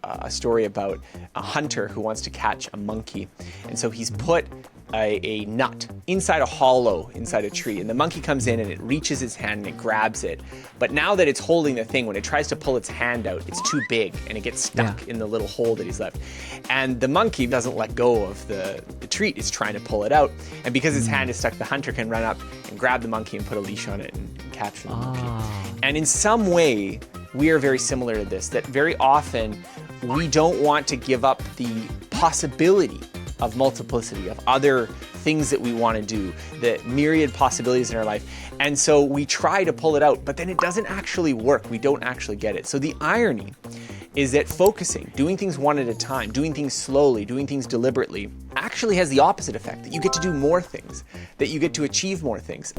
a story about a hunter who wants to catch a monkey. And so he's put a nut inside a hollow inside a tree, and the monkey comes in and it reaches its hand and it grabs it. But now that it's holding the thing, when it tries to pull its hand out, it's too big and it gets stuck in the little hole that he's left. And the monkey doesn't let go of the treat. It's trying to pull it out, and because his hand is stuck, the hunter can run up and grab the monkey and put a leash on it and capture the monkey. And in some way, we are very similar to this, that very often we don't want to give up the possibility of multiplicity, of other things that we want to do, the myriad possibilities in our life. And so we try to pull it out, but then it doesn't actually work. We don't actually get it. So the irony is that focusing, doing things one at a time, doing things slowly, doing things deliberately, actually has the opposite effect, that you get to do more things, that you get to achieve more things.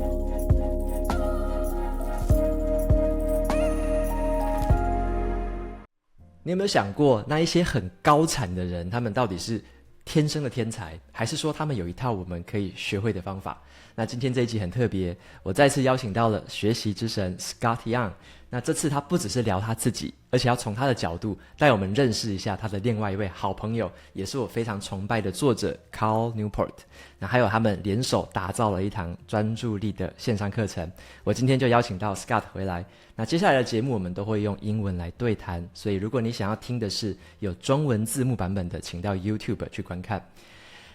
你有没有想过，那一些很高产的人，他们到底是天生的天才，还是说他们有一套我们可以学会的方法？那今天这一集很特别，我再次邀请到了学习之神 Scott Young。那这次他不只是聊他自己，而且要从他的角度带我们认识一下他的另外一位好朋友，也是我非常崇拜的作者 Cal Newport。那还有他们联手打造了一堂专注力的线上课程。我今天就邀请到 Scott 回来。那接下来的节目我们都会用英文来对谈，所以如果你想要听的是有中文字幕版本的，请到 YouTube 去观看。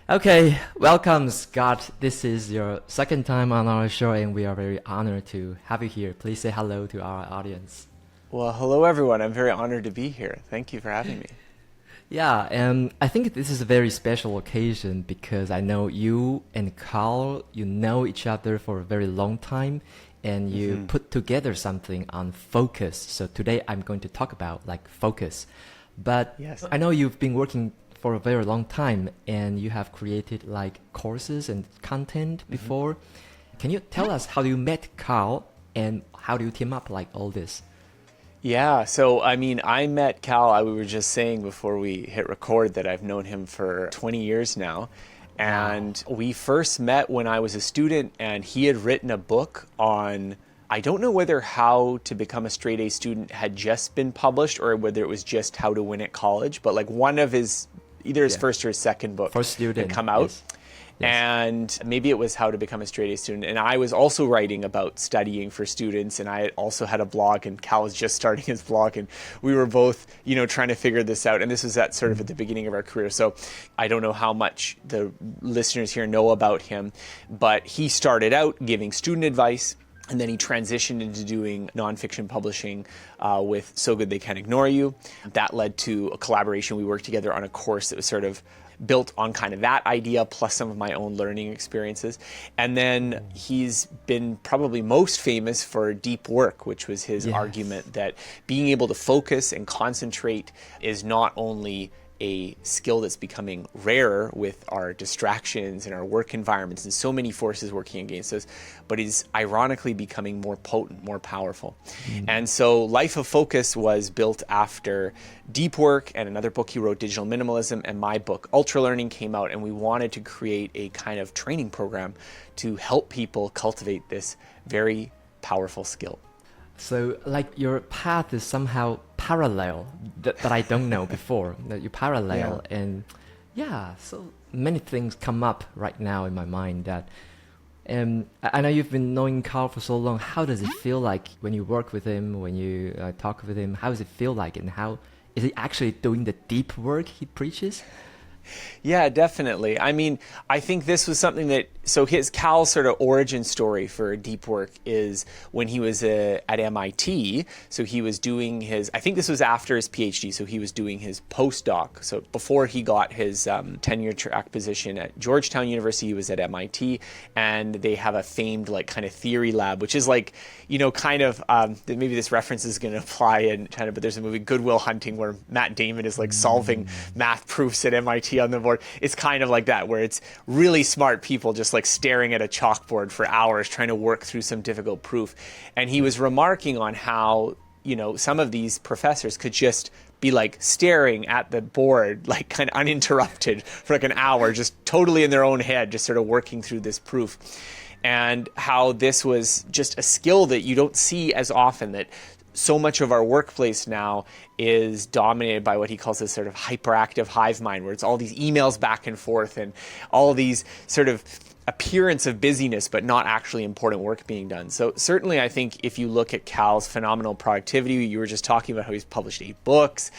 Okay, welcome Scott. This is your second time on our show and we are very honored to have you here. Please say hello to our audience. Well, hello everyone. I'm very honored to be here. Thank you for having me. Yeah, and I think this is a very special occasion because I know you and Carl, you know each other for a very long time and you put together something on focus. So today I'm going to talk about like focus. But yes. I know you've been working for a very long time and you have created like courses and content before. Can you tell us how you met Carl and how do you team up like all this? Yeah, so I mean, I met Cal, we were just saying before we hit record that I've known him for 20 years now. And we first met when I was a student and he had written a book on, I don't know whether How to Become a Straight A Student had just been published or whether it was just How to Win at College, but like one of his, either his first or his second book had come out. Yes. And maybe it was How to Become a Straight A Student. And I was also writing about studying for students. And I also had a blog and Cal was just starting his blog. And we were both, you know, trying to figure this out. And this was at sort of at the beginning of our career. So I don't know how much the listeners here know about him. But he started out giving student advice. And then he transitioned into doing nonfiction publishing with So Good They Can't Ignore You. That led to a collaboration. We worked together on a course that was sort of built on kind of that idea plus some of my own learning experiences. And then he's been probably most famous for deep work, which was his argument that being able to focus and concentrate is not only a skill that's becoming rarer with our distractions and our work environments and so many forces working against us, but is ironically becoming more potent, more powerful. And so Life of Focus was built after deep work and another book he wrote, Digital Minimalism, and my book, Ultra Learning, came out, and we wanted to create a kind of training program to help people cultivate this very powerful skill. So like your path is somehow parallel that I don't know before, that you parallel. And so many things come up right now in my mind that I know you've been knowing Carl for so long. How does it feel like when you work with him, when you talk with him? How does it feel like, and how is he actually doing the deep work he preaches? Yeah, definitely. I mean, I think this was something that, so his Cal's sort of origin story for deep work is when he was at MIT. So he was doing his, I think this was after his PhD, so he was doing his postdoc. So before he got his tenure track position at Georgetown University, he was at MIT, and they have a famed like kind of theory lab, which is like, you know, kind of, maybe this reference is going to apply in China, but there's a movie, Good Will Hunting, where Matt Damon is like solving math proofs at MIT on the board. It's kind of like that, where it's really smart people just like staring at a chalkboard for hours trying to work through some difficult proof. And he was remarking on how, you know, some of these professors could just be like staring at the board, like kind of uninterrupted for like an hour, just totally in their own head, just sort of working through this proof. And how this was just a skill that you don't see as often, that so much of our workplace now is dominated by what he calls this sort of hyperactive hive mind, where it's all these emails back and forth and all these sort of appearance of busyness, but not actually important work being done. So certainly I think if you look at Cal's phenomenal productivity, you were just talking about how he's published 8 books.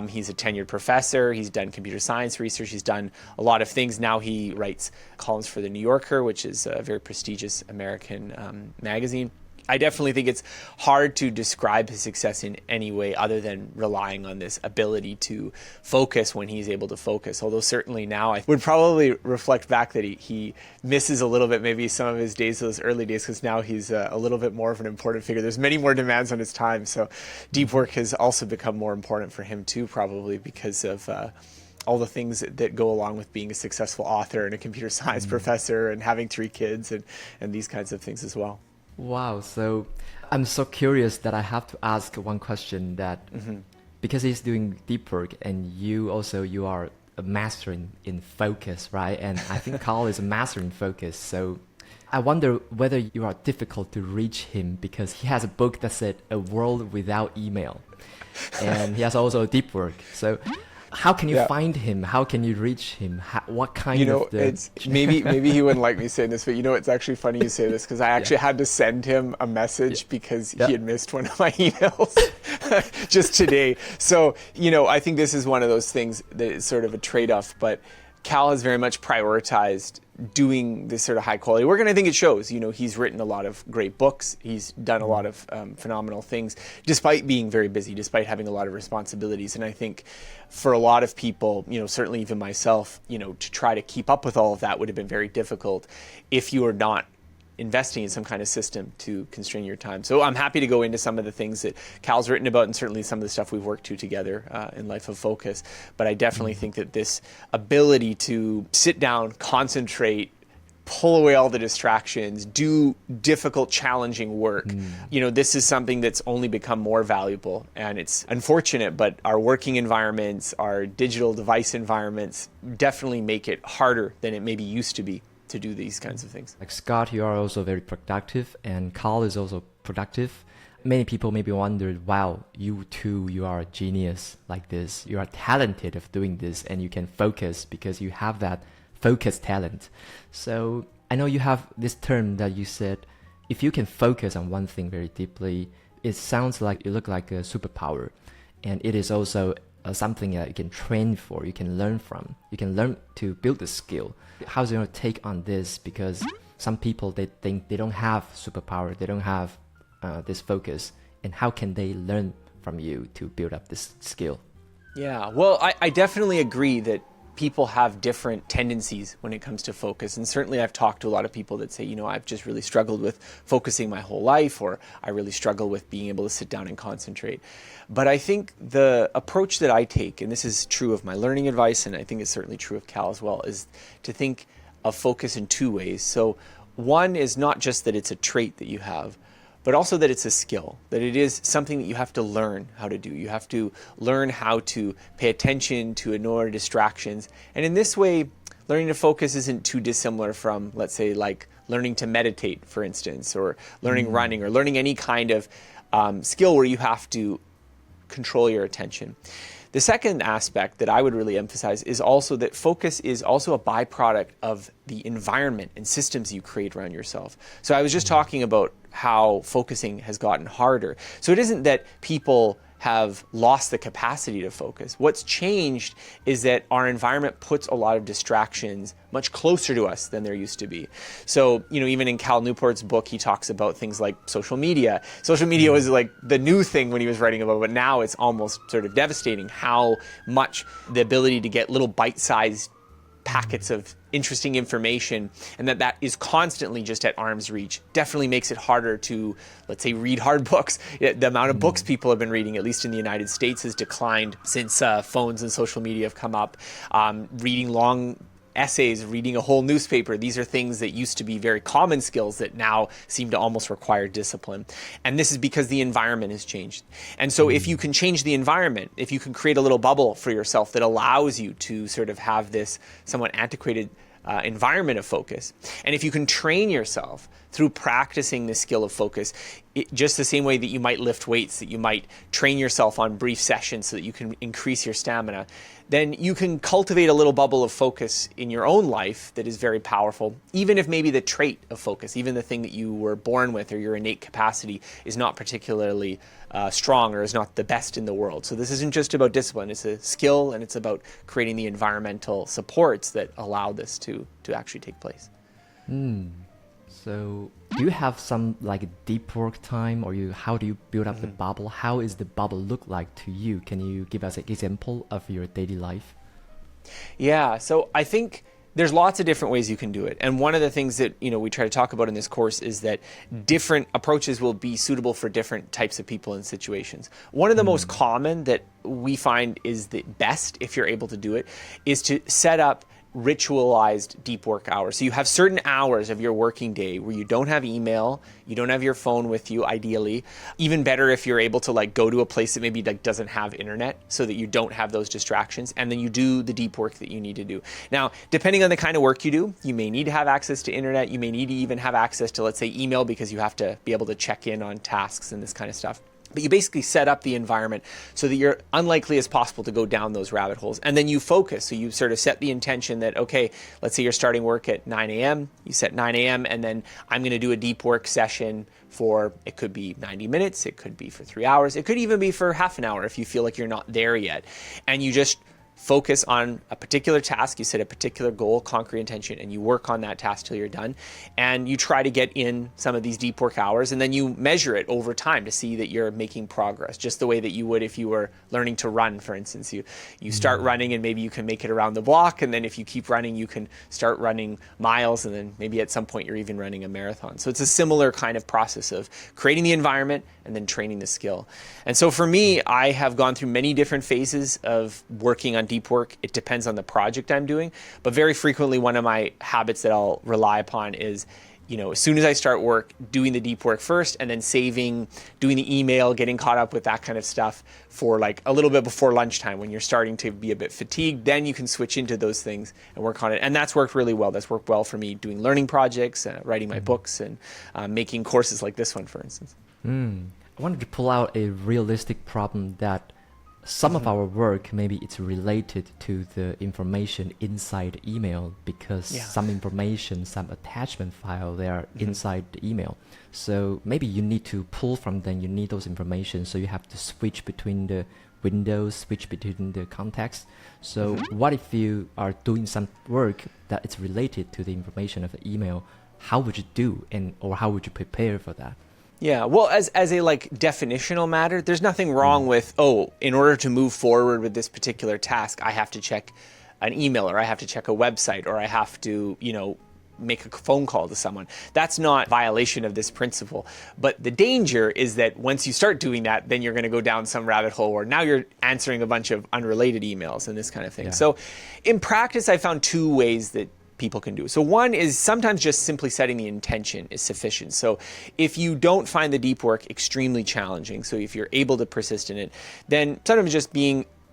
He's a tenured professor. He's done computer science research. He's done a lot of things. Now he writes columns for the New Yorker, which is a very prestigious American magazine. I definitely think it's hard to describe his success in any way other than relying on this ability to focus when he's able to focus. Although certainly now I would probably reflect back that he misses a little bit maybe some of his days, those early days, because now he's a little bit more of an important figure. There's many more demands on his time. So deep work has also become more important for him too, probably because of all the things that go along with being a successful author and a computer science professor and having 3 kids and these kinds of things as well. Wow, so I'm so curious that I have to ask one question that because he's doing deep work and you are a master in focus, right? And I think Carl is a master in focus. So I wonder whether you are difficult to reach him because he has a book that said A World Without Email. And he has also deep work. So how can you find him? How can you reach him? What kind of it's maybe he wouldn't like me saying this, but it's actually funny you say this because I actually had to send him a message because he had missed one of my emails just today. So, I think this is one of those things that is sort of a trade-off, but Cal has very much prioritized doing this sort of high quality work, and I think it shows. He's written a lot of great books. He's done a lot of phenomenal things, despite being very busy, despite having a lot of responsibilities. And I think for a lot of people, certainly even myself, to try to keep up with all of that would have been very difficult if you are not investing in some kind of system to constrain your time. So I'm happy to go into some of the things that Cal's written about and certainly some of the stuff we've worked to together in Life of Focus. But I definitely think that this ability to sit down, concentrate, pull away all the distractions, do difficult, challenging work. This is something that's only become more valuable. And it's unfortunate, but our working environments, our digital device environments definitely make it harder than it maybe used to be to do these kinds of things. Like Scott, you are also very productive, and Carl is also productive. Many people maybe wondered, wow, you too, you are a genius like this. You are talented of doing this, and you can focus because you have that focus talent. So I know you have this term that you said, if you can focus on one thing very deeply, it sounds like you look like a superpower. And it is also something that you can train for, you can learn from. You can learn to build the skill. How's your take on this? Because some people, they think they don't have superpower, they don't have this focus. And how can they learn from you to build up this skill? Yeah, well, I definitely agree that people have different tendencies when it comes to focus. And certainly I've talked to a lot of people that say, I've just really struggled with focusing my whole life, or I really struggle with being able to sit down and concentrate. But I think the approach that I take, and this is true of my learning advice, and I think it's certainly true of Cal as well, is to think of focus in 2 ways. So one is not just that it's a trait that you have, but also that it's a skill, that it is something that you have to learn how to do. You have to learn how to pay attention to ignore distractions. And in this way, learning to focus isn't too dissimilar from, let's say, like learning to meditate, for instance, or learning running, or learning any kind of skill where you have to control your attention. The second aspect that I would really emphasize is also that focus is also a byproduct of the environment and systems you create around yourself. So I was just talking about how focusing has gotten harder. So it isn't that people have lost the capacity to focus. What's changed is that our environment puts a lot of distractions much closer to us than there used to be. So, even in Cal Newport's book, he talks about things like social media. Social media was like the new thing when he was writing about it, but now it's almost sort of devastating how much the ability to get little bite-sized packets of interesting information, and that is constantly just at arm's reach, definitely makes it harder to, let's say, read hard books. The amount of books people have been reading, at least in the United States, has declined since phones and social media have come up. Reading long essays, reading a whole newspaper, these are things that used to be very common skills that now seem to almost require discipline. And this is because the environment has changed. And so if you can change the environment, if you can create a little bubble for yourself that allows you to sort of have this somewhat antiquated environment of focus, and if you can train yourself through practicing the skill of focus, just the same way that you might lift weights, that you might train yourself on brief sessions so that you can increase your stamina, then you can cultivate a little bubble of focus in your own life that is very powerful, even if maybe the trait of focus, even the thing that you were born with or your innate capacity is not particularly strong or is not the best in the world. So this isn't just about discipline, it's a skill, and it's about creating the environmental supports that allow this to actually take place. So do you have some like deep work time, or how do you build up the bubble? How is the bubble look like to you? Can you give us an example of your daily life? Yeah, so I think there's lots of different ways you can do it. And one of the things that, we try to talk about in this course is that different approaches will be suitable for different types of people and situations. One of the most common that we find is the best, if you're able to do it, is to set up ritualized deep work hours. So you have certain hours of your working day where you don't have email, you don't have your phone with you, ideally. Even better if you're able to go to a place that maybe doesn't have internet so that you don't have those distractions, and then you do the deep work that you need to do. Now, depending on the kind of work you do, you may need to have access to internet, you may need to even have access to, let's say, email, because you have to be able to check in on tasks and this kind of stuff. But you basically set up the environment so that you're unlikely as possible to go down those rabbit holes. And then you focus. So you sort of set the intention that, okay, let's say you're starting work at 9 a.m. You set 9 a.m. and then I'm going to do a deep work session for, it could be 90 minutes, it could be for 3 hours, it could even be for half an hour if you feel like you're not there yet. And you just focus on a particular task, you set a particular goal, concrete intention, and you work on that task till you're done. And you try to get in some of these deep work hours, and then you measure it over time to see that you're making progress, just the way that you would if you were learning to run, for instance. You start running and maybe you can make it around the block, and then if you keep running, you can start running miles, and then maybe at some point you're even running a marathon. So it's a similar kind of process of creating the environment and then training the skill. And so for me, I have gone through many different phases of working on deep work. It depends on the project I'm doing, but very frequently one of my habits that I'll rely upon is, as soon as I start work, doing the deep work first, and then saving, doing the email, getting caught up with that kind of stuff for a little bit before lunchtime when you're starting to be a bit fatigued. Then you can switch into those things and work on it. And that's worked really well. That's worked well for me doing learning projects, writing my books, and making courses like this one, for instance. I wanted to pull out a realistic problem that some of our work, maybe it's related to the information inside the email, because some information, some attachment file, they are inside the email. So maybe you need to pull from them, you need those information, so you have to switch between the windows, switch between the context. So what if you are doing some work that is related to the information of the email? How would you do, or how would you prepare for that? Yeah, well, as a definitional matter, there's nothing wrong with, in order to move forward with this particular task, I have to check an email, or I have to check a website, or I have to, make a phone call to someone. That's not violation of this principle. But the danger is that once you start doing that, then you're going to go down some rabbit hole where now you're answering a bunch of unrelated emails and this kind of thing. Yeah. So in practice, I found two ways that people can do. So one is sometimes just simply setting the intention is sufficient. So if you don't find the deep work extremely challenging, so if you're able to persist in it, then sometimes just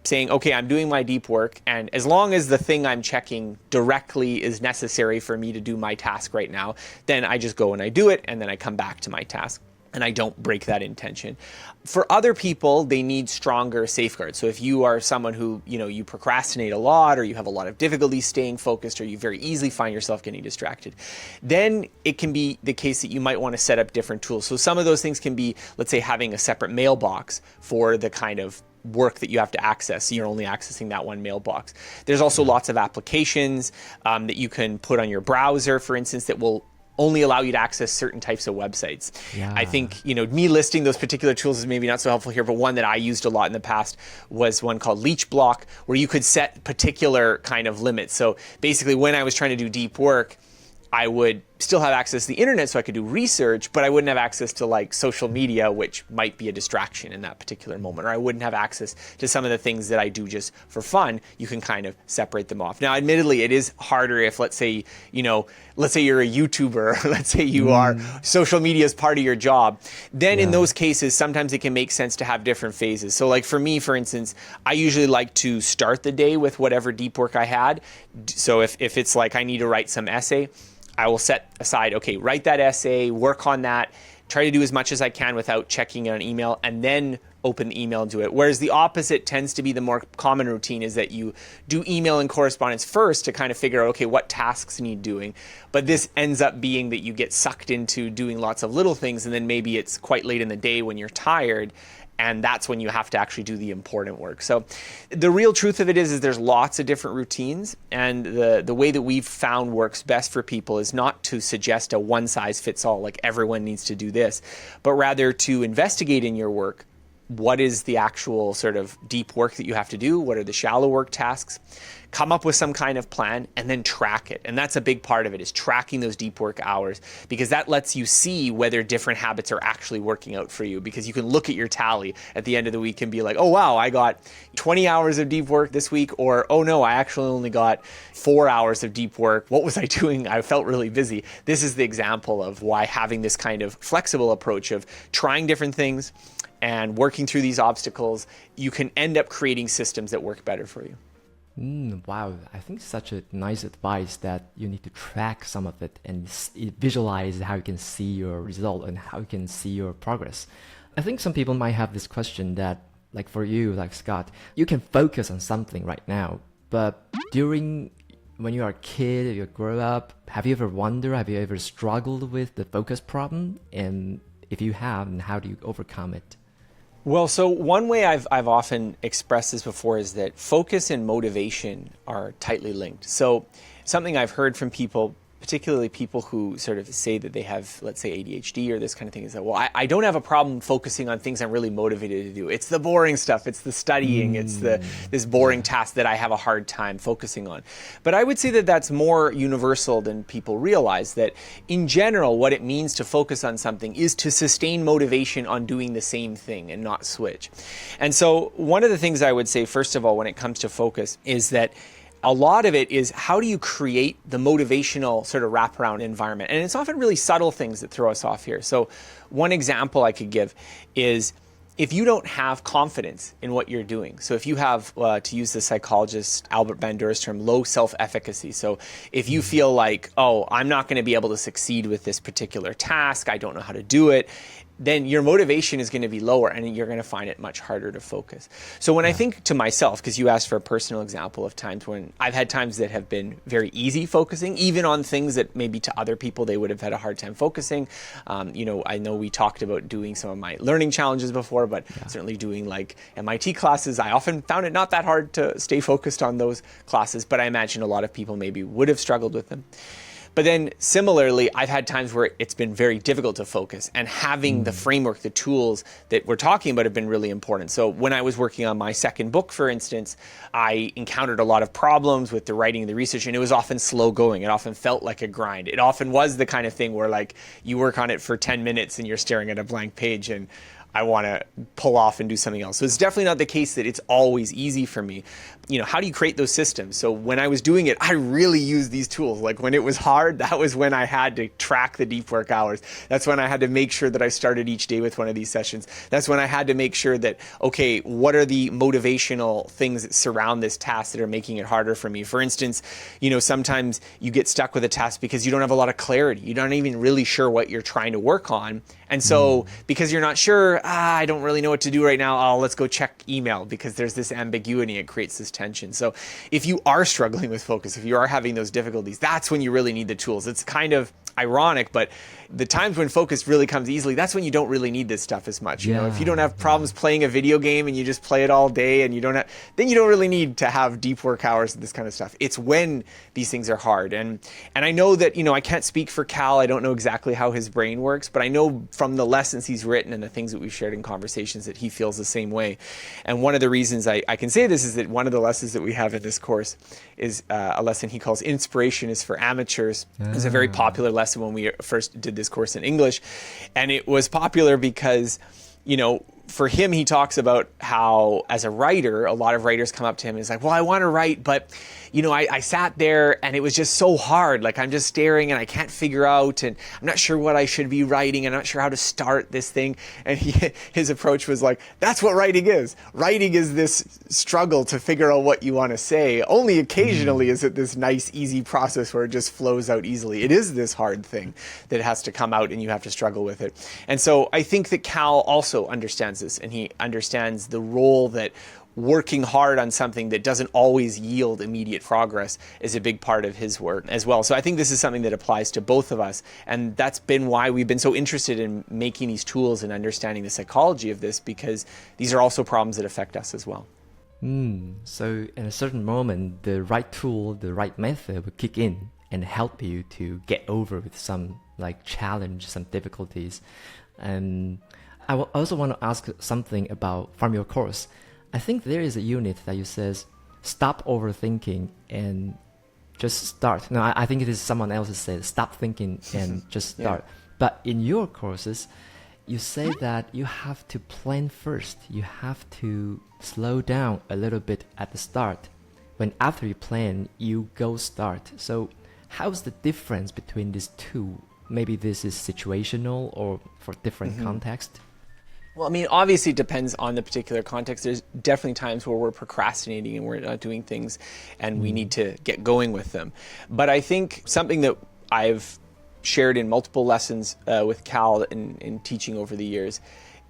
saying, okay, I'm doing my deep work, and as long as the thing I'm checking directly is necessary for me to do my task right now, then I just go and I do it, and then I come back to my task. And I don't break that intention. For other people, they need stronger safeguards. So if you are someone who, you procrastinate a lot, or you have a lot of difficulty staying focused, or you very easily find yourself getting distracted, then it can be the case that you might want to set up different tools. So some of those things can be, let's say, having a separate mailbox for the kind of work that you have to access. So you're only accessing that one mailbox. There's also lots of applications that you can put on your browser, for instance, that will only allow you to access certain types of websites. Yeah. I think, me listing those particular tools is maybe not so helpful here, but one that I used a lot in the past was one called Leech Block, where you could set particular kind of limits. So basically, when I was trying to do deep work, I would still have access to the internet so I could do research, but I wouldn't have access to social media, which might be a distraction in that particular moment, or I wouldn't have access to some of the things that I do just for fun. You can kind of separate them off. Now, admittedly, it is harder if, let's say you're a YouTuber, let's say you are, social media is part of your job. Then in those cases, sometimes it can make sense to have different phases. So for me, for instance, I usually like to start the day with whatever deep work I had. So if it's I need to write some essay, I will set aside, okay, write that essay, work on that, try to do as much as I can without checking an email, and then open the email and do it. Whereas the opposite tends to be the more common routine, is that you do email and correspondence first to kind of figure out, okay, what tasks need doing. But this ends up being that you get sucked into doing lots of little things, and then maybe it's quite late in the day when you're tired, and that's when you have to actually do the important work. So the real truth of it is there's lots of different routines, and the way that we've found works best for people is not to suggest a one-size-fits-all, like everyone needs to do this, but rather to investigate in your work what is the actual sort of deep work that you have to do, what are the shallow work tasks, come up with some kind of plan, and then track it. And that's a big part of it, is tracking those deep work hours, because that lets you see whether different habits are actually working out for you, because you can look at your tally at the end of the week and be like, oh wow, I got 20 hours of deep work this week, or oh no, I actually only got 4 hours of deep work. What was I doing? I felt really busy. This is the example of why having this kind of flexible approach of trying different things and working through these obstacles, you can end up creating systems that work better for you. Wow, I think such a nice advice that you need to track some of it and visualize how you can see your result and how you can see your progress. I think some people might have this question that, like for you, like Scott, you can focus on something right now, but when you are a kid, you grow up, have you ever struggled with the focus problem? And if you have, then how do you overcome it? Well, so one way I've often expressed this before is that focus and motivation are tightly linked. So something I've heard from people, particularly people who sort of say that they have, let's say, ADHD or this kind of thing, is that, well, I don't have a problem focusing on things I'm really motivated to do. It's the boring stuff. It's the studying. It's this boring task that I have a hard time focusing on. But I would say that that's more universal than people realize, that in general, what it means to focus on something is to sustain motivation on doing the same thing and not switch. And so one of the things I would say, first of all, when it comes to focus, is that a lot of it is, how do you create the motivational sort of wraparound environment? And it's often really subtle things that throw us off here. So one example I could give is, if you don't have confidence in what you're doing, so if you have, to use the psychologist Albert Bandura's term, low self-efficacy. So if you feel like, oh, I'm not going to be able to succeed with this particular task, I don't know how to do it, then your motivation is going to be lower and you're going to find it much harder to focus. So when I think to myself, because you asked for a personal example of times when I've had times that have been very easy focusing, even on things that maybe to other people they would have had a hard time focusing. I know we talked about doing some of my learning challenges before, but certainly doing like MIT classes, I often found it not that hard to stay focused on those classes, but I imagine a lot of people maybe would have struggled with them. But then similarly, I've had times where it's been very difficult to focus, and having the framework, the tools that we're talking about have been really important. So when I was working on my second book, for instance, I encountered a lot of problems with the writing and the research, and it was often slow going. It often felt like a grind. It often was the kind of thing where, like, you work on it for 10 minutes and you're staring at a blank page and I want to pull off and do something else. So it's definitely not the case that it's always easy for me. How do you create those systems? So when I was doing it, I really used these tools. Like when it was hard, that was when I had to track the deep work hours. That's when I had to make sure that I started each day with one of these sessions. That's when I had to make sure that, okay, what are the motivational things that surround this task that are making it harder for me? For instance, sometimes you get stuck with a task because you don't have a lot of clarity. You're not even really sure what you're trying to work on. And so because you're not sure, I don't really know what to do right now, let's go check email, because there's this ambiguity. It creates this tension. So if you are struggling with focus, if you are having those difficulties, that's when you really need the tools. It's kind of ironic, but the times when focus really comes easily, that's when you don't really need this stuff as much. If you don't have problems playing a video game and you just play it all day and then you don't really need to have deep work hours and this kind of stuff. It's when these things are hard. And I know that, I can't speak for Cal. I don't know exactly how his brain works, but I know from the lessons he's written and the things that we've shared in conversations that he feels the same way. And one of the reasons I can say this is that one of the lessons that we have in this course is a lesson he calls Inspiration is for Amateurs. It's a very popular lesson when we first did this course in English. And it was popular because, for him, he talks about how, as a writer, a lot of writers come up to him and he's like, well, I want to write, but I sat there and it was just so hard. Like, I'm just staring and I can't figure out, and I'm not sure what I should be writing. I'm not sure how to start this thing. And his approach was like, that's what writing is. Writing is this struggle to figure out what you want to say. Only occasionally is it this nice, easy process where it just flows out easily. It is this hard thing that has to come out and you have to struggle with it. And so I think that Cal also understands this, and he understands the role that working hard on something that doesn't always yield immediate progress is a big part of his work as well. So I think this is something that applies to both of us. And that's been why we've been so interested in making these tools and understanding the psychology of this, because these are also problems that affect us as well. So in a certain moment, the right tool, the right method will kick in and help you to get over with some challenge, some difficulties. And I also want to ask something from your course. I think there is a unit that you says, stop overthinking and just start. No, I think it is someone else who says, stop thinking and just start. But in your courses, you say that you have to plan first. You have to slow down a little bit at the start. When after you plan, you go start. So how's the difference between these two? Maybe this is situational or for different context? Well, I mean, obviously it depends on the particular context. There's definitely times where we're procrastinating and we're not doing things and we need to get going with them. But I think something that I've shared in multiple lessons with Cal in teaching over the years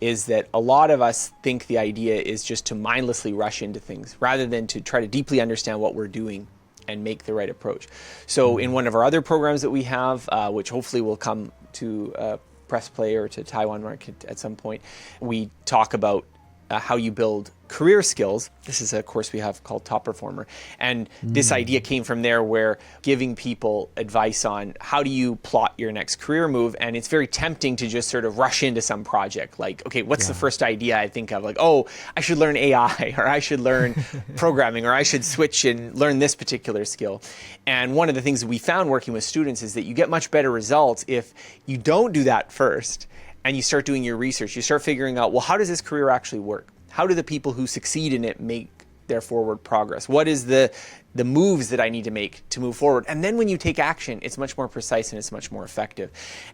is that a lot of us think the idea is just to mindlessly rush into things rather than to try to deeply understand what we're doing and make the right approach. So in one of our other programs that we have, which hopefully will come to Pressplay or to Taiwan market at some point, we talk about how you build career skills. This is a course we have called Top Performer. And this idea came from there, where giving people advice on how do you plot your next career move. And it's very tempting to just sort of rush into some project. Like, okay, what's the first idea I think of? Like, oh, I should learn AI, or I should learn programming, or I should switch and learn this particular skill. And one of the things that we found working with students is that you get much better results if you don't do that first and you start doing your research. You start figuring out, well, how does this career actually work? How do the people who succeed in it make their forward progress? What is the moves that I need to make to move forward? And then when you take action, it's much more precise and it's much more effective.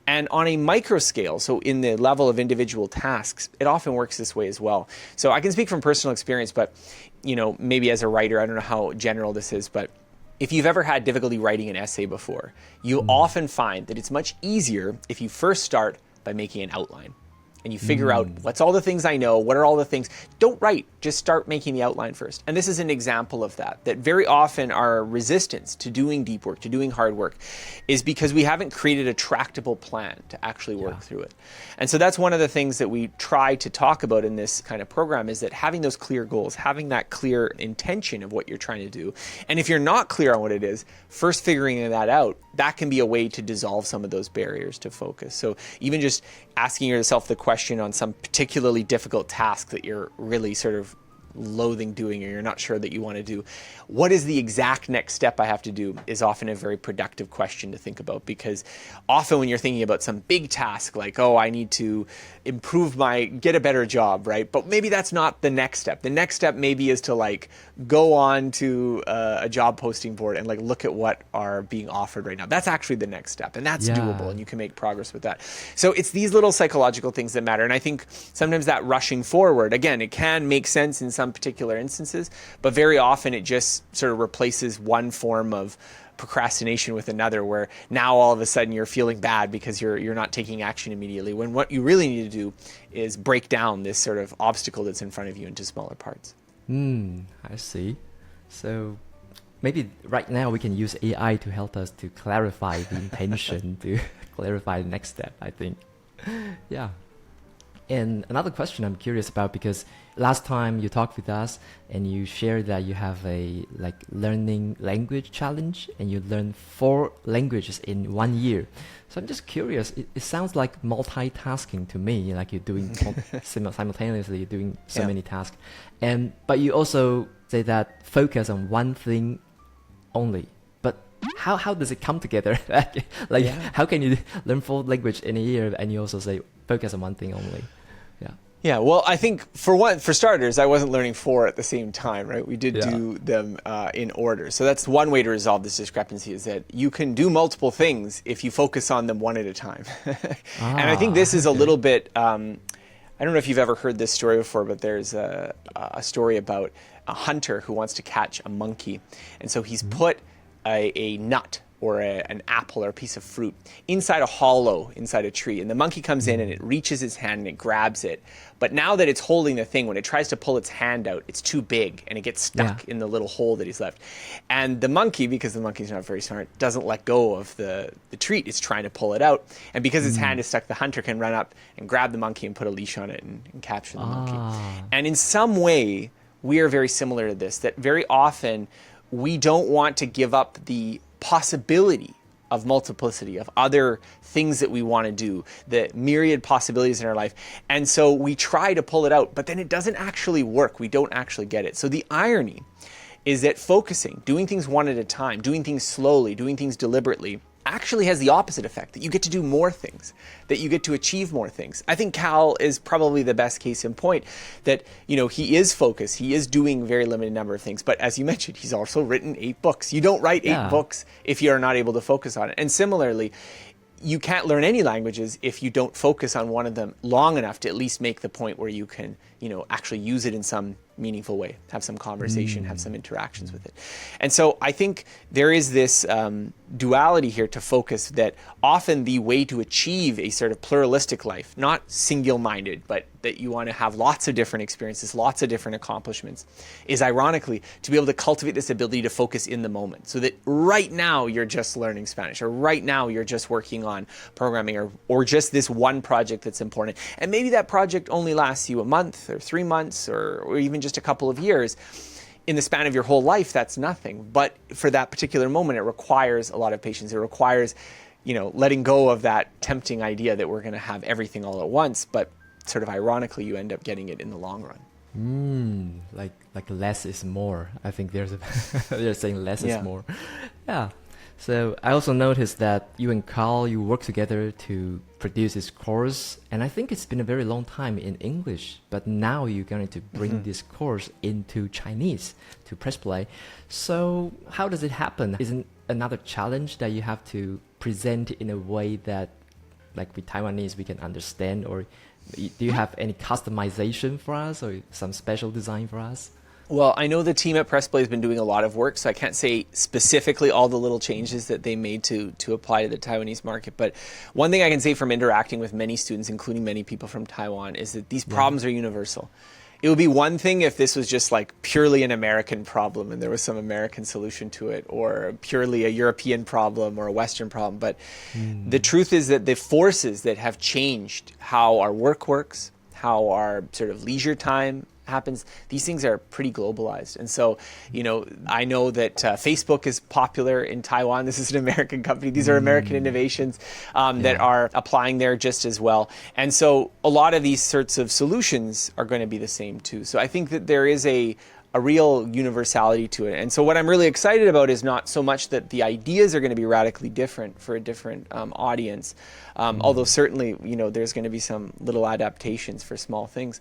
And on a micro scale, so in the level of individual tasks, it often works this way as well. So I can speak from personal experience, but maybe as a writer, I don't know how general this is, but if you've ever had difficulty writing an essay before, you often find that it's much easier if you first start by making an outline. And you figure out, what's all the things I know? What are all the things? Don't write, just start making the outline first. And this is an example of that very often our resistance to doing deep work, to doing hard work, is because we haven't created a tractable plan to actually work through it. And so that's one of the things that we try to talk about in this kind of program, is that having those clear goals, having that clear intention of what you're trying to do. And if you're not clear on what it is, first figuring that out, that can be a way to dissolve some of those barriers to focus. So even just asking yourself the question on some particularly difficult task that you're really sort of loathing doing, or you're not sure that you want to do, what is the exact next step I have to do, is often a very productive question to think about. Because often when you're thinking about some big task, like, oh, I need to get a better job, right? But maybe that's not the next step. The next step maybe is to go on to a job posting board and look at what are being offered right now. That's actually the next step, and that's doable, and you can make progress with that. So it's these little psychological things that matter. And I think sometimes that rushing forward, again, it can make sense in some particular instances, but very often it just sort of replaces one form of procrastination with another, where now all of a sudden you're feeling bad because you're not taking action immediately, when what you really need to do is break down this sort of obstacle that's in front of you into smaller parts. I see. So maybe right now we can use AI to help us to clarify the intention, to clarify the next step, I think. Yeah. And another question I'm curious about, because last time you talked with us and you shared that you have a learning language challenge, and you learn 4 languages in 1 year. So I'm just curious, it sounds like multitasking to me, like you're doing simultaneously, you're doing so many tasks. But you also say that focus on one thing only. But how does it come together? How can you learn 4 languages in a year and you also say focus on one thing only? Yeah, well, I think for starters, I wasn't learning four at the same time, right? We did do them in order. So that's one way to resolve this discrepancy, is that you can do multiple things if you focus on them one at a time. And I think this is a little bit, I don't know if you've ever heard this story before, but there's a story about a hunter who wants to catch a monkey. And so he's put a nut or an apple or a piece of fruit inside a hollow, inside a tree. And the monkey comes in and it reaches its hand and it grabs it. But now that it's holding the thing, when it tries to pull its hand out, it's too big and it gets stuck in the little hole that he's left. And the monkey, because the monkey's not very smart, doesn't let go of the treat. It's trying to pull it out. And because its hand is stuck, the hunter can run up and grab the monkey and put a leash on it and capture the monkey. And in some way, we are very similar to this, that very often we don't want to give up the possibility of multiplicity, of other things that we want to do, the myriad possibilities in our life. And so we try to pull it out, but then it doesn't actually work. We don't actually get it. So the irony is that focusing, doing things one at a time, doing things slowly, doing things deliberately, actually has the opposite effect, that you get to do more things, that you get to achieve more things. I think Cal is probably the best case in point, that, you know, he is focused, he is doing a very limited number of things, but as you mentioned, he's also written 8 books. You don't write 8 books if you are not able to focus on it. And similarly, you can't learn any languages if you don't focus on one of them long enough to at least make the point where you can, you know, actually use it in some meaningful way, have some conversation, have some interactions with it. And so I think there is this duality here to focus, that often the way to achieve a sort of pluralistic life, not single-minded, but that you want to have lots of different experiences, lots of different accomplishments, is ironically to be able to cultivate this ability to focus in the moment, so that right now you're just learning Spanish, or right now you're just working on programming, or just this one project that's important. And maybe that project only lasts you a month or 3 months or even just a couple of years. In the span of your whole life, that's nothing. But for that particular moment, it requires a lot of patience. It requires, you know, letting go of that tempting idea that we're going to have everything all at once. But sort of ironically, you end up getting it in the long run. Like less is more. I think they're saying less is more. Yeah. So I also noticed that you and Carl, you work together to produce this course, and I think it's been a very long time in English, but now you're going to bring this course into Chinese to Pressplay. So how does it happen? Isn't another challenge that you have to present in a way that, like with Taiwanese, we can understand? Or do you have any customization for us, or some special design for us? Well, I know the team at Pressplay has been doing a lot of work, so I can't say specifically all the little changes that they made to apply to the Taiwanese market. But one thing I can say from interacting with many students, including many people from Taiwan, is that these problems are universal. It would be one thing if this was just like purely an American problem and there was some American solution to it, or purely a European problem or a Western problem. But the truth is that the forces that have changed how our work works, how our sort of leisure time happens, these things are pretty globalized. And so, you know, I know that Facebook is popular in Taiwan. This is an American company. These are American innovations that are applying there just as well. And so a lot of these sorts of solutions are going to be the same too. So I think that there is a real universality to it. And so what I'm really excited about is not so much that the ideas are going to be radically different for a different audience, although certainly, you know, there's going to be some little adaptations for small things,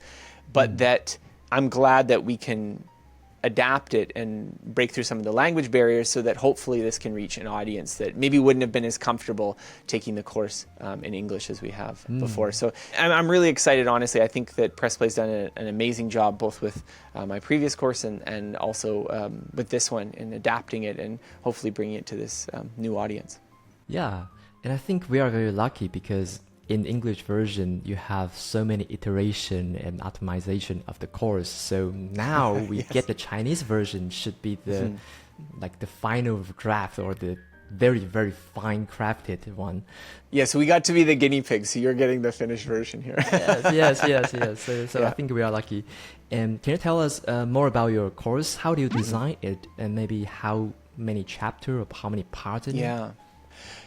but that I'm glad that we can adapt it and break through some of the language barriers, so that hopefully this can reach an audience that maybe wouldn't have been as comfortable taking the course in English as we have before. So I'm really excited, honestly. I think that Pressplay's done an amazing job, both with my previous course and also with this one, in adapting it and hopefully bringing it to this new audience. Yeah, and I think we are very lucky, because in English version, you have so many iteration and optimization of the course. So now we get the Chinese version should be the like the final draft, or the very, very fine crafted one. Yeah, so we got to be the guinea pigs. So you're getting the finished version here. yes. So I think we are lucky. And can you tell us more about your course? How do you design it, and maybe how many chapters or how many parts in it? Yeah.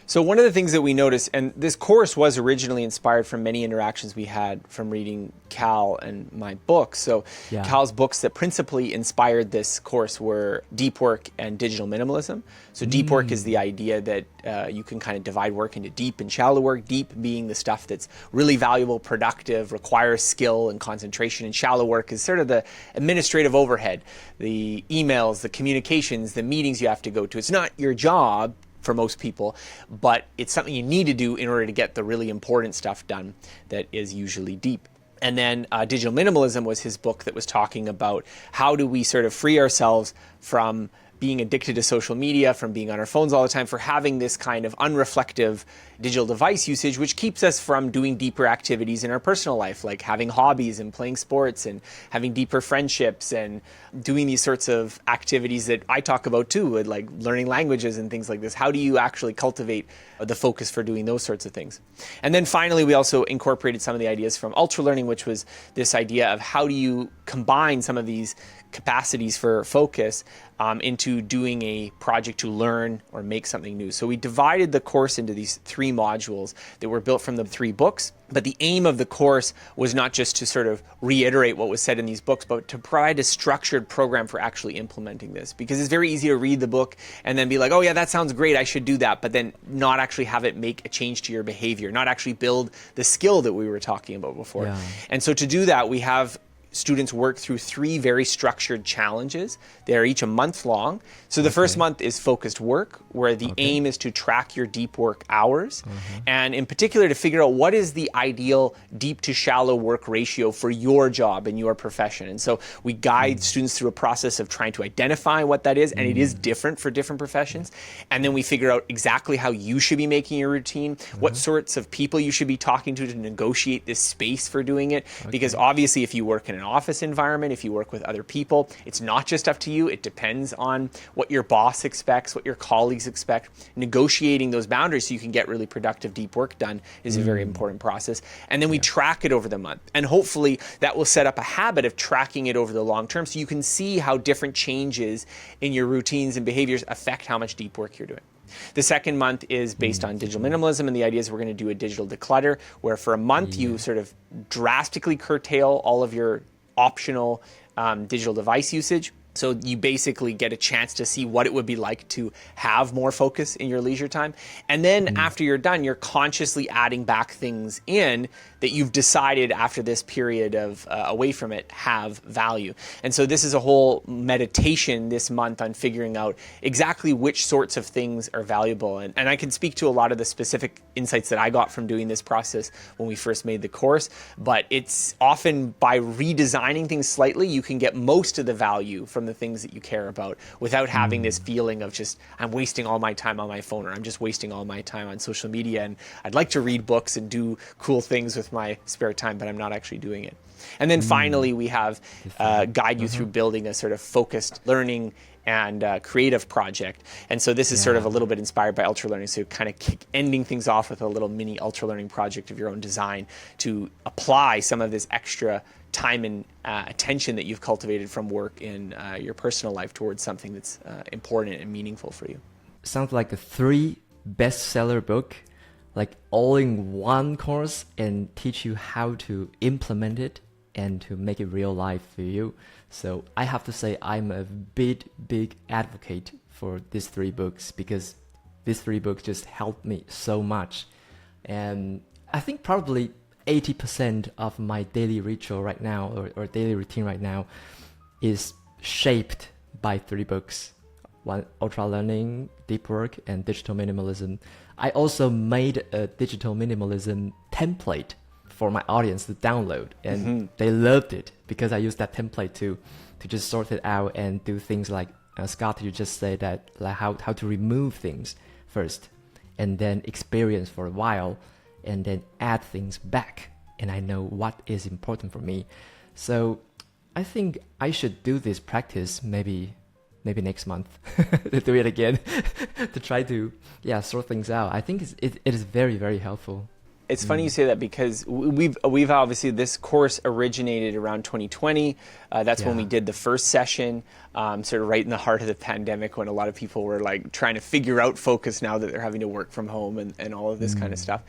So one of the things that we noticed, and this course was originally inspired from many interactions we had from reading Cal and my books. So Cal's books that principally inspired this course were deep work and digital minimalism. So deep work is the idea that you can kind of divide work into deep and shallow work. Deep being the stuff that's really valuable, productive, requires skill and concentration. And shallow work is sort of the administrative overhead, the emails, the communications, the meetings you have to go to. It's not your job for most people, but it's something you need to do in order to get the really important stuff done that is usually deep. And then Digital Minimalism was his book that was talking about how do we sort of free ourselves from being addicted to social media, from being on our phones all the time, for having this kind of unreflective digital device usage, which keeps us from doing deeper activities in our personal life, like having hobbies and playing sports and having deeper friendships and doing these sorts of activities that I talk about too, like learning languages and things like this. How do you actually cultivate the focus for doing those sorts of things? And then finally, we also incorporated some of the ideas from ultra learning, which was this idea of how do you combine some of these capacities for focus into doing a project to learn or make something new. So we divided the course into these 3 modules that were built from the 3 books. But the aim of the course was not just to sort of reiterate what was said in these books, but to provide a structured program for actually implementing this. Because it's very easy to read the book and then be like, oh yeah, that sounds great, I should do that, but then not actually have it make a change to your behavior, not actually build the skill that we were talking about before. Yeah. And so to do that, we have students work through 3 very structured challenges. They're each a month long. So the first month is focused work, where the aim is to track your deep work hours. And in particular, to figure out what is the ideal deep to shallow work ratio for your job and your profession. And so we guide students through a process of trying to identify what that is, and it is different for different professions. And then we figure out exactly how you should be making your routine, what sorts of people you should be talking to negotiate this space for doing it. Because obviously, if you work in an office environment, if you work with other people, it's not just up to you. It depends on what your boss expects, what your colleagues expect. Negotiating those boundaries so you can get really productive deep work done is a very important process. And then we track it over the month. And hopefully that will set up a habit of tracking it over the long term so you can see how different changes in your routines and behaviors affect how much deep work you're doing. The second month is based on digital minimalism, and the idea is we're going to do a digital declutter, where for a month you sort of drastically curtail all of your optional digital device usage. So you basically get a chance to see what it would be like to have more focus in your leisure time. And then after you're done, you're consciously adding back things in that you've decided after this period of away from it have value. And so this is a whole meditation this month on figuring out exactly which sorts of things are valuable. And I can speak to a lot of the specific insights that I got from doing this process when we first made the course, but it's often by redesigning things slightly, you can get most of the value from the things that you care about without having this feeling of just, I'm wasting all my time on my phone, or I'm just wasting all my time on social media, and I'd like to read books and do cool things with my spare time, but I'm not actually doing it. And then finally, we have guide you through building a sort of focused learning and creative project. And so this is sort of a little bit inspired by ultra learning. So kind of ending things off with a little mini ultra learning project of your own design to apply some of this extra time and attention that you've cultivated from work in your personal life towards something that's important and meaningful for you. Sounds like a 3 bestseller book, like all in one course, and teach you how to implement it and to make it real life for you. So I have to say I'm a big advocate for these 3 books, because these 3 books just helped me so much. And I think probably 80% of my daily ritual right now, or daily routine right now, is shaped by 3 books. One, Ultra Learning, Deep Work, and Digital Minimalism. I also made a digital minimalism template for my audience to download, and they loved it because I used that template to just sort it out and do things like, Scott, you just said that, like how to remove things first, and then experience for a while, and then add things back, and I know what is important for me. So I think I should do this practice maybe next month to do it again to try to sort things out. I think it is very, very helpful. It's funny you say that because we've obviously, this course originated around 2020. That's when we did the first session, sort of right in the heart of the pandemic, when a lot of people were like trying to figure out focus now that they're having to work from home and all of this kind of stuff.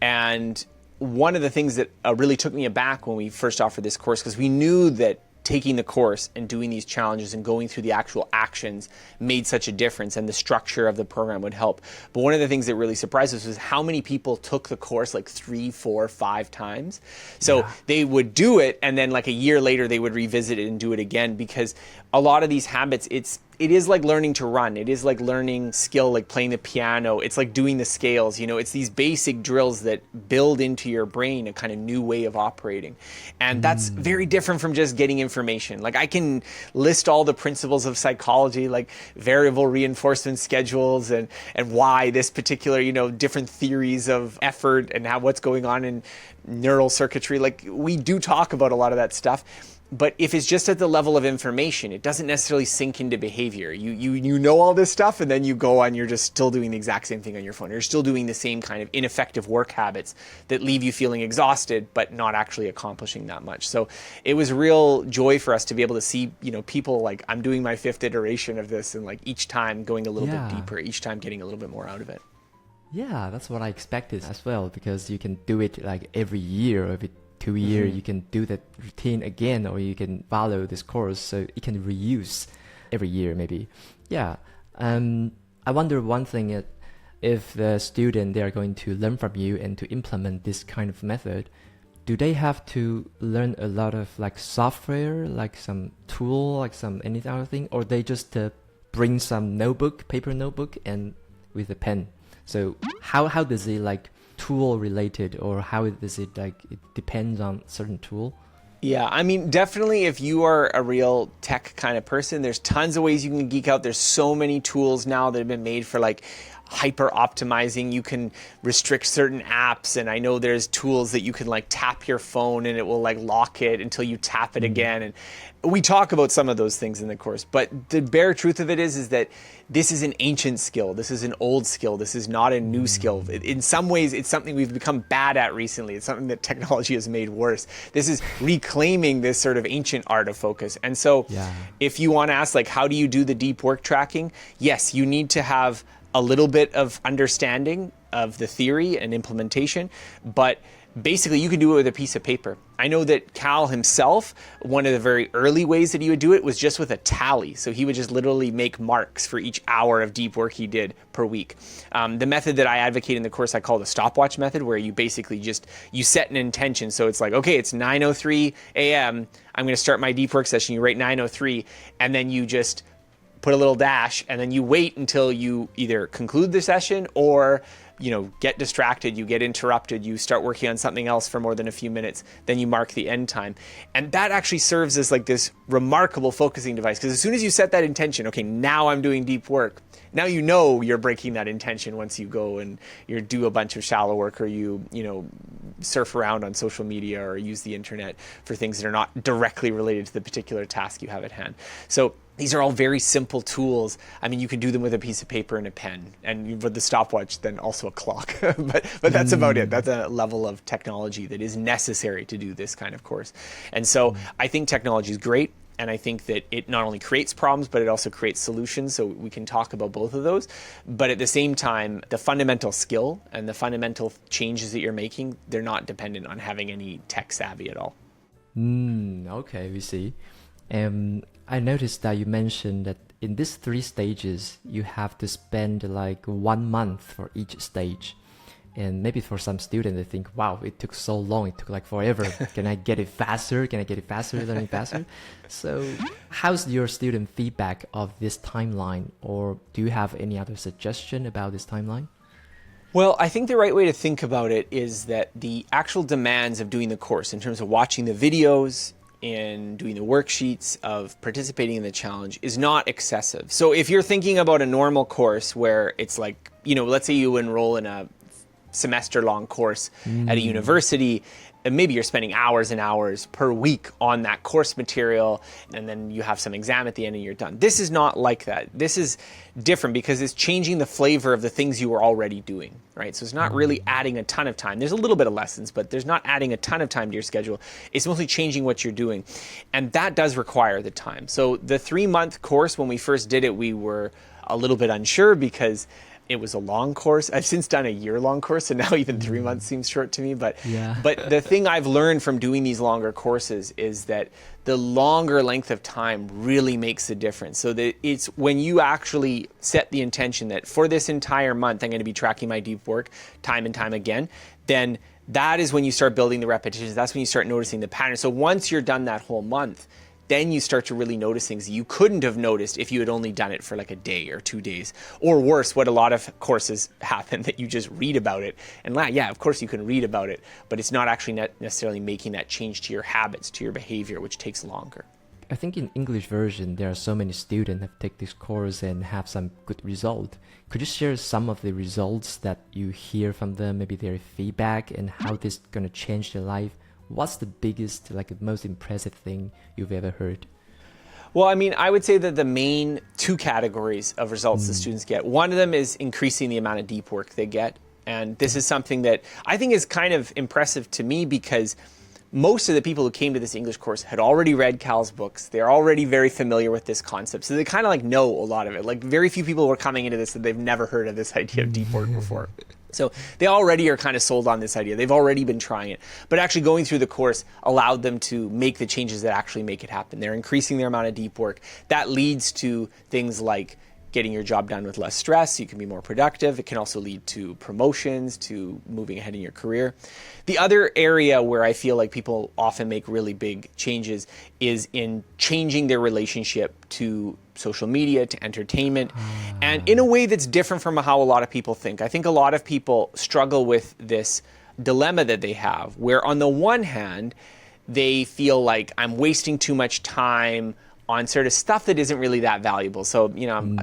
And one of the things that really took me aback when we first offered this course, because we knew that taking the course and doing these challenges and going through the actual actions made such a difference, and the structure of the program would help. But one of the things that really surprised us was how many people took the course like 3, 4, 5 times. So they would do it, and then like a year later they would revisit it and do it again, because a lot of these habits, it is like learning to run. It is like learning skill, like playing the piano. It's like doing the scales. You know, it's these basic drills that build into your brain a kind of new way of operating. And that's very different from just getting information. Like I can list all the principles of psychology, like variable reinforcement schedules and why this particular, you know, different theories of effort and how what's going on in neural circuitry. Like we do talk about a lot of that stuff. But if it's just at the level of information, it doesn't necessarily sink into behavior. You know all this stuff, and then you go on, you're just still doing the exact same thing on your phone. You're still doing the same kind of ineffective work habits that leave you feeling exhausted, but not actually accomplishing that much. So it was real joy for us to be able to see, you know, people like, I'm doing my 5th iteration of this, and like each time going a little bit deeper, each time getting a little bit more out of it. Yeah, that's what I expected as well, because you can do it like every year, every 2 years, you can do that routine again, or you can follow this course, so it can reuse every year maybe. Yeah. I wonder one thing, if the student, they are going to learn from you and to implement this kind of method, do they have to learn a lot of like software, like some tool, like some any other thing, or they just bring some notebook, paper notebook, and with a pen? So how does it like tool related, or how does it like, it depends on certain tool? Yeah, I mean, definitely if you are a real tech kind of person, there's tons of ways you can geek out. There's so many tools now that have been made for like hyper optimizing. You can restrict certain apps, and I know there's tools that you can like tap your phone and it will like lock it until you tap it again. And we talk about some of those things in the course, but the bare truth of it is that this is an ancient skill. This is an old skill. This is not a new skill. In some ways, it's something we've become bad at recently. It's something that technology has made worse. This is reclaiming this sort of ancient art of focus. And so if you want to ask, like, how do you do the deep work tracking? Yes, you need to have a little bit of understanding of the theory and implementation, but basically you can do it with a piece of paper. I know that Cal himself, one of the very early ways that he would do it was just with a tally. So he would just literally make marks for each hour of deep work he did per week. The method that I advocate in the course, I call the stopwatch method, where you basically just, you set an intention. So it's like, okay, it's 9:03 a.m. I'm going to start my deep work session. You write 9:03, and then you just put a little dash, and then you wait until you either conclude the session or, you know, get distracted, you get interrupted, you start working on something else for more than a few minutes, then you mark the end time. And that actually serves as like this remarkable focusing device, because as soon as you set that intention, okay, now I'm doing deep work, now you know you're breaking that intention once you go and you do a bunch of shallow work, or you know, surf around on social media or use the internet for things that are not directly related to the particular task you have at hand. So these are all very simple tools. I mean, you can do them with a piece of paper and a pen, and with the stopwatch, then also a clock. but that's about it. That's a level of technology that is necessary to do this kind of course. And so I think technology is great. And I think that it not only creates problems, but it also creates solutions. So we can talk about both of those. But at the same time, the fundamental skill and the fundamental changes that you're making, they're not dependent on having any tech savvy at all. Okay, we see. I noticed that you mentioned that in these 3 stages, you have to spend like 1 month for each stage. And maybe for some students, they think, wow, it took so long. It took like forever. Can I get it faster? Can I get it faster, learning faster? So how's your student feedback of this timeline? Or do you have any other suggestion about this timeline? Well, I think the right way to think about it is that the actual demands of doing the course, in terms of watching the videos, in doing the worksheets, of participating in the challenge, is not excessive. So if you're thinking about a normal course where it's like, you know, let's say you enroll in a semester-long course at a university, and maybe you're spending hours and hours per week on that course material, and then you have some exam at the end and you're done. This is not like that. This is different because it's changing the flavor of the things you were already doing, right? So it's not really adding a ton of time. There's a little bit of lessons, but there's not adding a ton of time to your schedule. It's mostly changing what you're doing. And that does require the time. So the 3-month course, when we first did it, we were a little bit unsure because it was a long course. I've since done a year-long course, and now even 3 months seems short to me. But the thing I've learned from doing these longer courses is that the longer length of time really makes a difference. So that it's when you actually set the intention that for this entire month, I'm going to be tracking my deep work time and time again, then that is when you start building the repetitions. That's when you start noticing the pattern. So once you're done that whole month, then you start to really notice things you couldn't have noticed if you had only done it for like a day or 2 days. Or worse, what a lot of courses happen that you just read about it. And yeah, of course you can read about it, but it's not actually necessarily making that change to your habits, to your behavior, which takes longer. I think in English version, there are so many students that take this course and have some good result. Could you share some of the results that you hear from them, maybe their feedback and how this is going to change their life? What's the biggest, most impressive thing you've ever heard? Well, I mean, I would say that the main 2 categories of results the students get. One of them is increasing the amount of deep work they get. And this is something that I think is kind of impressive to me because most of the people who came to this English course had already read Cal's books. They're already very familiar with this concept. So they kind of know a lot of it. Like very few people were coming into this that they've never heard of this idea of deep work before. So they already are kind of sold on this idea. They've already been trying it. But actually going through the course allowed them to make the changes that actually make it happen. They're increasing their amount of deep work. That leads to things like getting your job done with less stress. You can be more productive. It can also lead to promotions, to moving ahead in your career. The other area where I feel like people often make really big changes is in changing their relationship to social media, to entertainment, and in a way that's different from how a lot of people think. I think a lot of people struggle with this dilemma that they have, where on the one hand, they feel like I'm wasting too much time on sort of stuff that isn't really that valuable. So,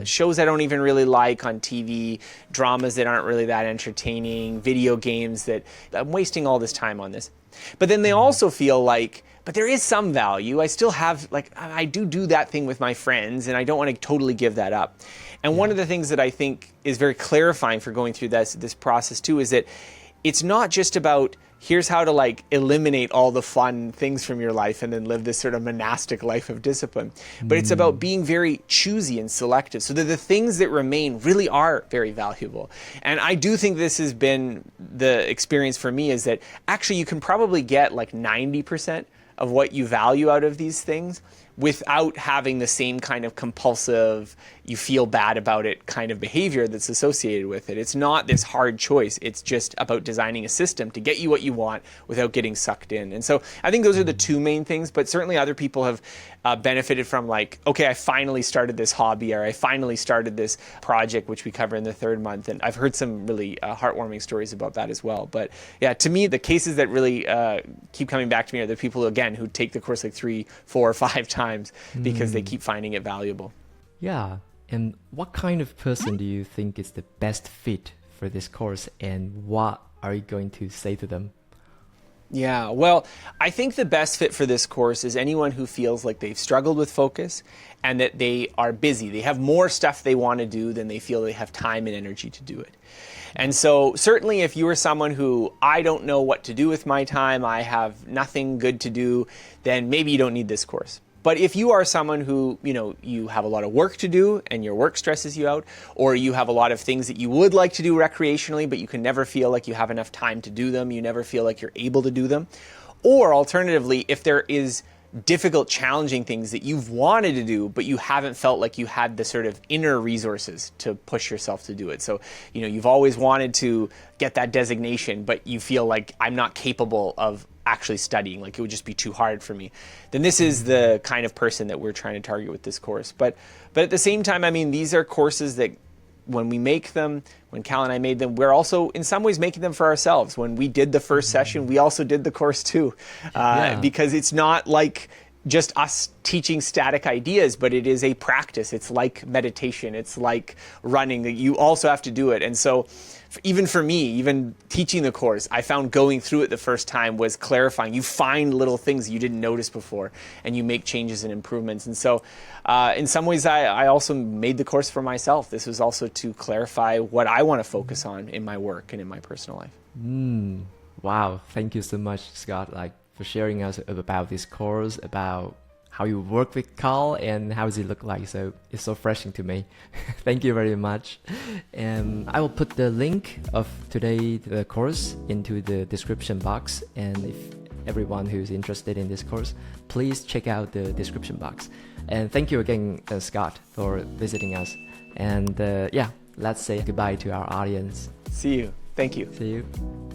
shows I don't even really like on TV, dramas that aren't really that entertaining, video games that I'm wasting all this time on this. But then they also feel like, but there is some value. I still have, I do that thing with my friends, and I don't want to totally give that up. And one of the things that I think is very clarifying for going through this process too is that it's not just about here's how to eliminate all the fun things from your life and then live this sort of monastic life of discipline. But it's about being very choosy and selective so that the things that remain really are very valuable. And I do think this has been the experience for me is that actually you can probably get 90% of what you value out of these things without having the same kind of compulsive, you feel bad about it kind of behavior that's associated with it. It's not this hard choice. It's just about designing a system to get you what you want without getting sucked in. And so I think those are the 2 main things, but certainly other people have benefited from okay, I finally started this hobby, or I finally started this project, which we cover in the 3rd month. And I've heard some really heartwarming stories about that as well. But yeah, to me, the cases that really keep coming back to me are the people, again, who take the course 3, 4, or 5 times because they keep finding it valuable. Yeah. And what kind of person do you think is the best fit for this course, and what are you going to say to them? Yeah, well, I think the best fit for this course is anyone who feels like they've struggled with focus and that they are busy. They have more stuff they want to do than they feel they have time and energy to do it. And so certainly if you are someone who, I don't know what to do with my time, I have nothing good to do, then maybe you don't need this course. But if you are someone who, you have a lot of work to do and your work stresses you out, or you have a lot of things that you would like to do recreationally, but you can never feel like you have enough time to do them, you never feel like you're able to do them, or alternatively, if there is difficult, challenging things that you've wanted to do, but you haven't felt like you had the sort of inner resources to push yourself to do it. So, you've always wanted to get that designation, but you feel like I'm not capable of actually studying, like it would just be too hard for me, then this is the kind of person that we're trying to target with this course. But at the same time, these are courses that when we make them, when Cal and I made them, we're also in some ways making them for ourselves. When we did the first session, we also did the course too, because it's not like just us teaching static ideas, but it is a practice. It's like meditation. It's like running. You also have to do it. And so even for me, even teaching the course, I found going through it the first time was clarifying. You find little things you didn't notice before, and you make changes and improvements. And so in some ways, I also made the course for myself. This was also to clarify what I want to focus on in my work and in my personal life. Wow, thank you so much, Scott, for sharing us about this course, about how you work with Carl and how does it look like. So it's so refreshing to me. Thank you very much. And I will put the link of the course into the description box. And if everyone who's interested in this course, please check out the description box. And thank you again, Scott, for visiting us. And let's say goodbye to our audience. See you. Thank you. See you.